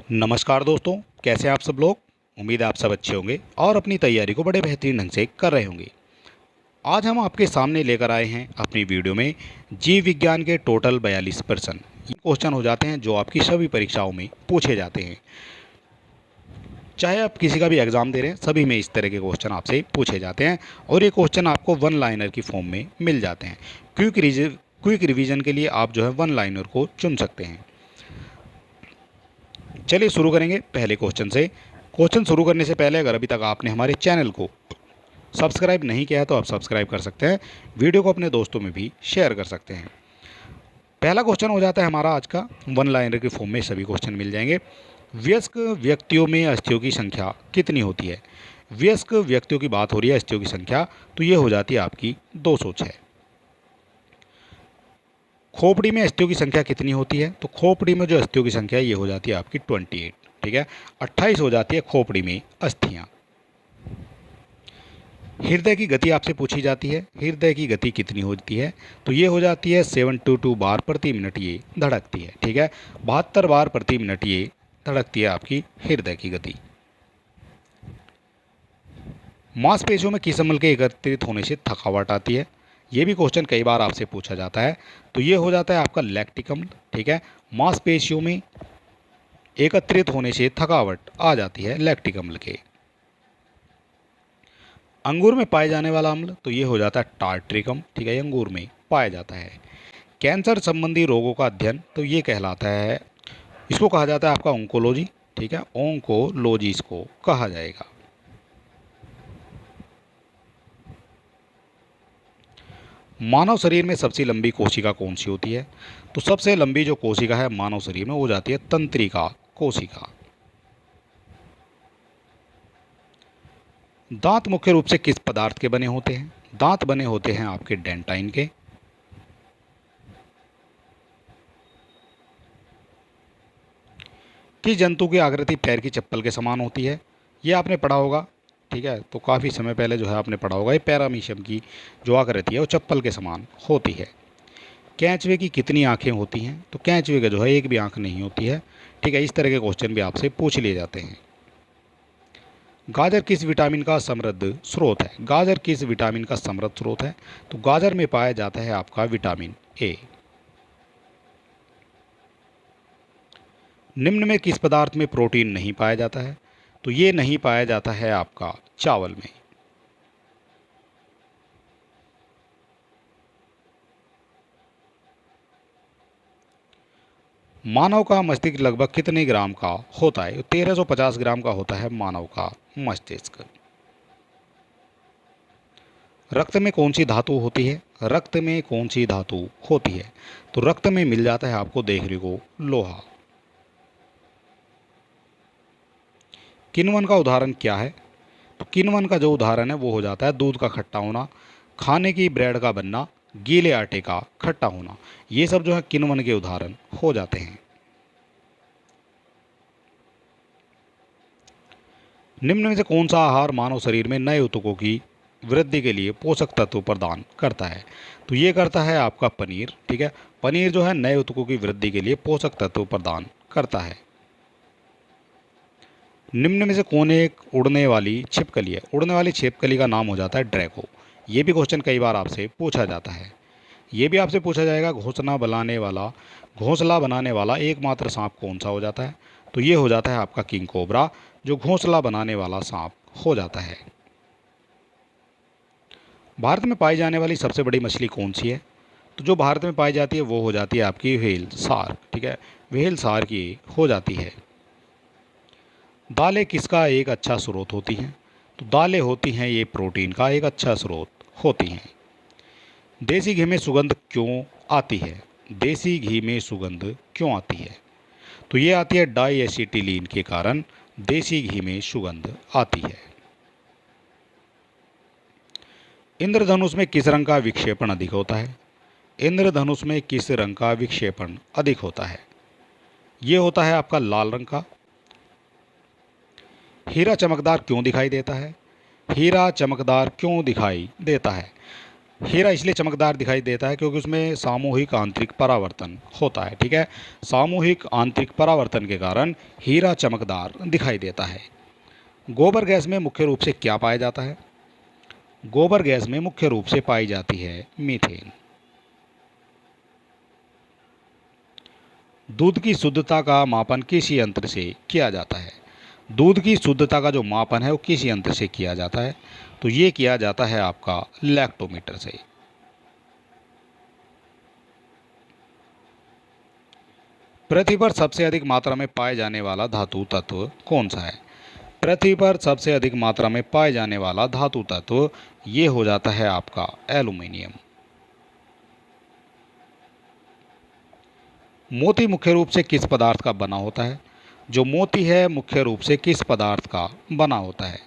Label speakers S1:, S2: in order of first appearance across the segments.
S1: नमस्कार दोस्तों, कैसे हैं आप सब लोग। उम्मीद है आप सब अच्छे होंगे और अपनी तैयारी को बड़े बेहतरीन ढंग से कर रहे होंगे। आज हम आपके सामने लेकर आए हैं अपनी वीडियो में जीव विज्ञान के टोटल 42 प्रश्न। ये क्वेश्चन हो जाते हैं जो आपकी सभी परीक्षाओं में पूछे जाते हैं। चाहे आप किसी का भी एग्ज़ाम दे रहे हैं, सभी में इस तरह के क्वेश्चन आपसे पूछे जाते हैं और ये क्वेश्चन आपको वन लाइनर की फॉर्म में मिल जाते हैं। क्विक रिवीजन के लिए आप जो है वन लाइनर को चुन सकते हैं। चलिए शुरू करेंगे पहले क्वेश्चन से। क्वेश्चन शुरू करने से पहले अगर अभी तक आपने हमारे चैनल को सब्सक्राइब नहीं किया है तो आप सब्सक्राइब कर सकते हैं। वीडियो को अपने दोस्तों में भी शेयर कर सकते हैं। पहला क्वेश्चन हो जाता है हमारा आज का, वन लाइनर के फॉर्म में सभी क्वेश्चन मिल जाएंगे। वयस्क व्यक्तियों में अस्थियों की संख्या कितनी होती है। वयस्क व्यक्तियों की बात हो रही है, अस्थियों की संख्या, तो ये हो जाती है आपकी 206। खोपड़ी में अस्थियों की संख्या कितनी होती है, तो खोपड़ी में जो अस्थियों की संख्या है ये हो जाती है आपकी 28। ठीक है, 28 हो जाती है खोपड़ी में अस्थियां। हृदय की गति आपसे पूछी जाती है, हृदय की गति कितनी होती है, तो ये हो जाती है 722 बार प्रति मिनट ये धड़कती है। ठीक है, 72 बार प्रति मिनट ये धड़कती है आपकी हृदय की गति। मांसपेशियों में किस अम्ल के एकत्रित होने से थकावट आती है, ये भी क्वेश्चन कई बार आपसे पूछा जाता है, तो ये हो जाता है आपका लैक्टिक अम्ल। ठीक है, मांसपेशियों में एकत्रित होने से थकावट आ जाती है लैक्टिक अम्ल के। अंगूर में पाए जाने वाला अम्ल, तो ये हो जाता है टार्ट्रिक अम्ल। ठीक है, ये अंगूर में पाया जाता है। कैंसर संबंधी रोगों का अध्ययन, तो ये कहलाता है, इसको कहा जाता है आपका ओंकोलॉजी। ठीक है, ओंकोलॉजी इसको कहा जाएगा। मानव शरीर में सबसे लंबी कोशिका कौन सी होती है, तो सबसे लंबी जो कोशिका है मानव शरीर में वो जाती है तंत्रिका कोशिका। दांत मुख्य रूप से किस पदार्थ के बने होते हैं, दांत बने होते हैं आपके डेंटाइन के। किस जंतु की आकृति पैर की चप्पल के समान होती है, ये आपने पढ़ा होगा। ठीक है, तो काफ़ी समय पहले जो है आपने पढ़ा होगा, ये पैरामीशियम की जो आकृति है वो चप्पल के समान होती है। कैंचवे की कितनी आंखें होती हैं, तो कैंचवे का जो है एक भी आंख नहीं होती है। ठीक है, इस तरह के क्वेश्चन भी आपसे पूछ लिए जाते हैं। गाजर किस विटामिन का समृद्ध स्रोत है, गाजर किस विटामिन का समृद्ध स्रोत है, तो गाजर में पाया जाता है आपका विटामिन ए। निम्न में किस पदार्थ में प्रोटीन नहीं पाया जाता है, तो ये नहीं पाया जाता है आपका चावल में। मानव का मस्तिष्क लगभग कितने ग्राम का होता है, 1350 ग्राम का होता है मानव का मस्तिष्क। रक्त में कौन सी धातु होती है, रक्त में कौन सी धातु होती है, तो रक्त में मिल जाता है आपको देखने को लोहा। किण्वन का उदाहरण क्या है, तो किण्वन का जो उदाहरण है वो हो जाता है दूध का खट्टा होना, खाने की ब्रेड का बनना, गीले आटे का खट्टा होना। ये सब जो है किण्वन के उदाहरण हो जाते हैं। निम्न में से कौन सा आहार मानव शरीर में नए ऊतकों की वृद्धि के लिए पोषक तत्व प्रदान करता है, तो ये करता है आपका पनीर। ठीक है, पनीर जो है नए ऊतकों की वृद्धि के लिए पोषक तत्व प्रदान करता है। निम्न में से कौन एक उड़ने वाली छिपकली है, उड़ने वाली छिपकली का नाम हो जाता है ड्रैगो। ये भी क्वेश्चन कई बार आपसे पूछा जाता है। ये भी आपसे पूछा जाएगा घोंसला बनाने वाला एकमात्र सांप कौन सा हो जाता है, तो ये हो जाता है आपका किंग कोबरा, जो घोंसला बनाने वाला सांप हो जाता है। भारत में पाई जाने वाली सबसे बड़ी मछली कौन सी है, तो जो भारत में पाई जाती है वो हो जाती है आपकी व्हेल शार्क। ठीक है, व्हेल शार्क की हो जाती है। दालें किसका एक अच्छा स्रोत होती हैं, तो दालें होती हैं ये प्रोटीन का एक अच्छा स्रोत होती हैं। देसी घी में सुगंध क्यों आती है, देसी घी में सुगंध क्यों आती है, तो ये आती है डाई एसिटिलीन के कारण देसी घी में सुगंध आती है। इंद्रधनुष में किस रंग का विक्षेपण अधिक होता है, इंद्रधनुष में किस रंग का विक्षेपण अधिक होता है, ये होता है आपका लाल रंग का। हीरा चमकदार क्यों दिखाई देता है, हीरा चमकदार क्यों दिखाई देता है, हीरा इसलिए चमकदार दिखाई देता है क्योंकि उसमें सामूहिक आंतरिक परावर्तन होता है। ठीक है, सामूहिक आंतरिक परावर्तन के कारण हीरा चमकदार दिखाई देता है। गोबर गैस में मुख्य रूप से क्या पाया जाता है? गोबर गैस में मुख्य रूप से पाई जाती है मीथेन। दूध की शुद्धता का मापन किस यंत्र से किया जाता है? दूध की शुद्धता का जो मापन है वो किस यंत्र से किया जाता है? तो ये किया जाता है आपका लैक्टोमीटर से। पृथ्वी पर सबसे अधिक मात्रा में पाए जाने वाला धातु तत्व कौन सा है? पृथ्वी पर सबसे अधिक मात्रा में पाए जाने वाला धातु तत्व ये हो जाता है आपका एल्यूमीनियम। मोती मुख्य रूप से किस पदार्थ का बना होता है? जो मोती है मुख्य रूप से किस पदार्थ का बना होता है?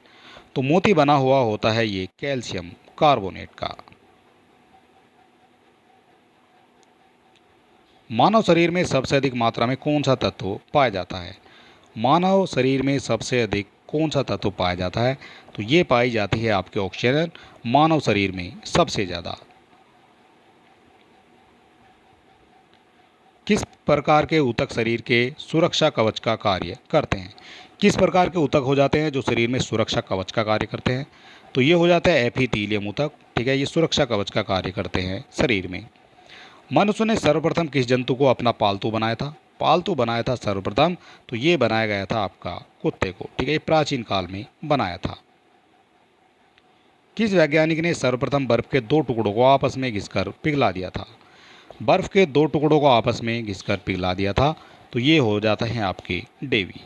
S1: तो मोती बना हुआ होता है ये कैल्शियम कार्बोनेट का। मानव शरीर में सबसे अधिक मात्रा में कौन सा तत्व पाया जाता है? मानव शरीर में सबसे अधिक कौन सा तत्व पाया जाता है? तो ये पाई जाती है आपके ऑक्सीजन मानव शरीर में सबसे ज़्यादा। किस प्रकार के ऊतक शरीर के सुरक्षा कवच का कार्य करते हैं? किस प्रकार के ऊतक हो जाते हैं जो शरीर में सुरक्षा कवच का कार्य करते हैं? तो ये हो जाता है एपिथेलियम ऊतक। ठीक है, ये सुरक्षा कवच का कार्य करते हैं शरीर में। मनुष्य ने सर्वप्रथम किस जंतु को अपना पालतू बनाया था? पालतू बनाया था सर्वप्रथम तो ये बनाया गया था आपका कुत्ते को। ठीक है, ये प्राचीन काल में बनाया था। किस वैज्ञानिक ने सर्वप्रथम बर्फ के दो टुकड़ों को आपस में घिसकर पिघला दिया था? बर्फ के दो टुकड़ों को आपस में घिसकर पिघला दिया था तो ये हो जाता है आपके डेवी।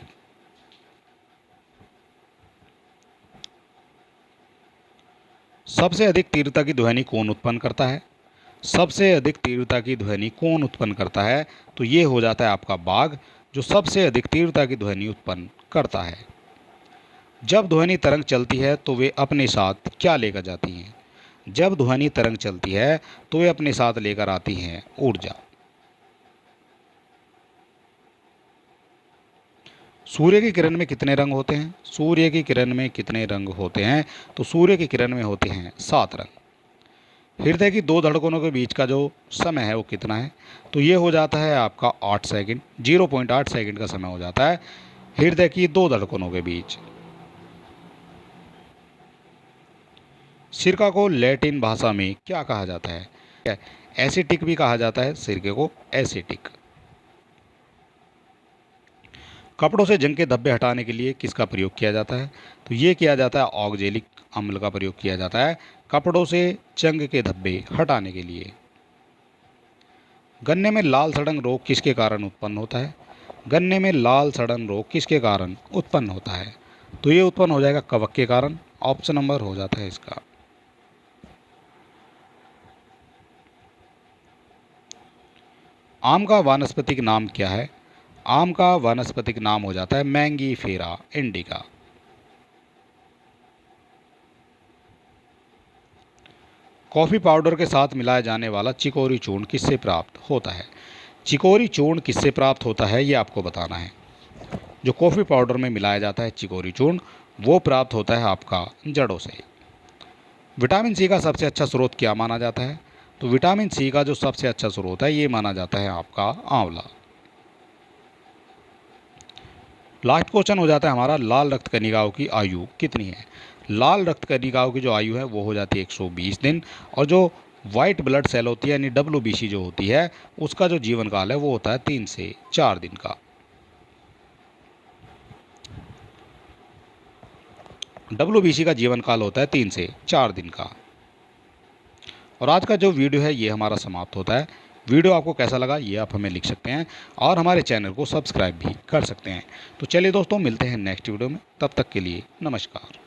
S1: सबसे अधिक तीव्रता की ध्वनि कौन उत्पन्न करता है? सबसे अधिक तीव्रता की ध्वनि कौन उत्पन्न करता है? तो ये हो जाता है आपका बाघ, जो सबसे अधिक तीव्रता की ध्वनि उत्पन्न करता है। जब ध्वनि तरंग चलती है तो वे अपने साथ क्या लेकर जाती हैं? जब ध्वनि तरंग चलती है तो वे अपने साथ लेकर आती हैं ऊर्जा। सूर्य की किरण में कितने रंग होते हैं? सूर्य की किरण में कितने रंग होते हैं? तो सूर्य की किरण में होते हैं 7 रंग। हृदय की दो धड़कनों के बीच का जो समय है वो कितना है? तो ये हो जाता है आपका 8 सेकंड। 0.8 सेकंड का समय हो जाता है हृदय की दो धड़कनों के बीच। सिरका को लैटिन भाषा में क्या कहा जाता है? एसिटिक भी कहा जाता है सिरके को, एसिटिक। कपड़ों से जंग के धब्बे हटाने के लिए किसका प्रयोग किया जाता है? तो ये किया जाता है ऑक्जेलिक अम्ल का प्रयोग किया जाता है कपड़ों से जंग के धब्बे हटाने के लिए। गन्ने में लाल सड़न रोग किसके कारण उत्पन्न होता है? गन्ने में लाल सड़न रोग किसके कारण उत्पन्न होता है? तो ये उत्पन्न हो जाएगा कवक के कारण। ऑप्शन नंबर हो जाता है इसका। आम का वानस्पतिक नाम क्या है? आम का वानस्पतिक नाम हो जाता है मैंगीफेरा इंडिका। कॉफ़ी पाउडर के साथ मिलाया जाने वाला चिकोरी चूर्ण किससे प्राप्त होता है? चिकोरी चूर्ण किससे प्राप्त होता है ये आपको बताना है। जो कॉफ़ी पाउडर में मिलाया जाता है चिकोरी चूर्ण वो प्राप्त होता है आपका जड़ों से। विटामिन सी का सबसे अच्छा स्रोत क्या माना जाता है? तो विटामिन सी का जो सबसे अच्छा स्रोत है ये माना जाता है आपका आंवला। लास्ट क्वेश्चन हो जाता है हमारा, लाल रक्त कणिकाओं की आयु कितनी है? लाल रक्त कणिकाओं की जो आयु है वो हो जाती है 120 दिन और जो वाइट ब्लड सेल होती है यानी WBC जो होती है उसका जो जीवन काल है वो होता है 3 से 4 दिन का। WBC का जीवन काल होता है 3 से 4 दिन का। और आज का जो वीडियो है ये हमारा समाप्त होता है। वीडियो आपको कैसा लगा ये आप हमें लिख सकते हैं और हमारे चैनल को सब्सक्राइब भी कर सकते हैं। तो चलिए दोस्तों, मिलते हैं नेक्स्ट वीडियो में, तब तक के लिए नमस्कार।